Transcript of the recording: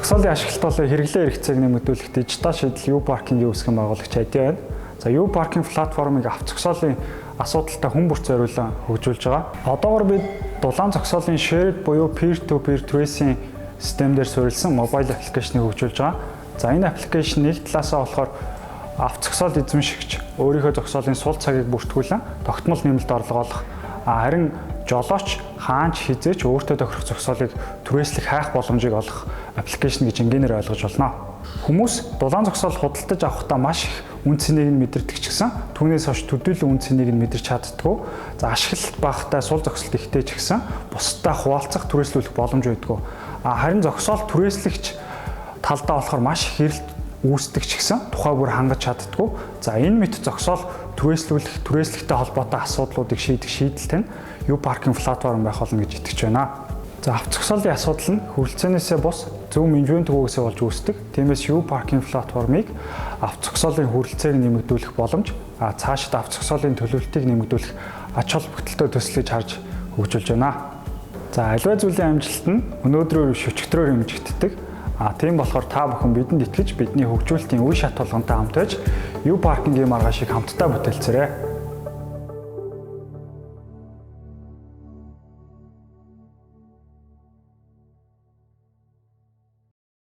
Зогсоолын ашиглалт болон хэрэглээ хэрэгцээг нэмэгдүүлэх дижитал шийдэл U-Parking-ийн үүсгэн байгуулагч Ади байна. За U-Parking платформыг авто зогсоолын асуудалтай хүн бүрт зориулан хөгжүүлж байгаа. Одоогоор бид дулаан зогсоолын shared буюу peer-to-peer tracing системээр суурилсан мобайл аппликейшнийг хөгжүүлж байгаа. За энэ аппликейшн нэг талаасаа болохоор авто зогсоол эзэмшигч өөрийнхөө зогсоолын сул цагийг бүртгүүлэн тогтмол нэмэлт орлого олох, харин жолооч хаанч хизээч өөртөө тохирох зогсоолыг түрээслэх хайх боломжийг олох аппликейшн гэж энгийнээр ойлгож болно. Хүмүүс дулаан зогсоол худалдаж авахдаа маш их үн цэнийг нь мэдэрдэг ч гэсэн түүнээс хойш төдийлөн үн цэнийг нь мэдэрч чаддгүй. За ашиглалт багатай сул зогсолт ихтэй ч гэсэн бусдаа хуваалцах түрээслүүлэх боломж байдгүй. Харин зогсоол түрээслэгч талдаа болохоор маш их хэрэлт үүсдэг ч гэсэн тухай бүр хангаж чаддгүй. За энэ мэт зогсоол түрээслэхтэй холбоотой асуудлуудыг шийдэх шийдэлтэй нь U-Parking платформ байх болно гэж итгэж байна. За авто зогсоолын асуудал нь хүрэлцээнээсээ бус зөв менежмент төвөөсөө болж үүсдэг. Тиймээс U-Parking платформыг авто зогсоолын хүрэлцээг нэмэгдүүлэх боломж, цаашид авто зогсоолын төлөвлөлтийг нэмэгдүүлэх ач холбогдолтой төсөл гэж харж хөгжүүлж байна. За аливаа зүйлийн амжилт нь өнөөдрөөр биш өчигдрөөр хэмжигддэг. Тийм болохоор та бүхэн бидэнд итгэж бидний хөгжүүлэлтийн үе шат болгонтой хамт байж U-Parking-ийн маргаашийг хамтдаа бүтээлцээрэй.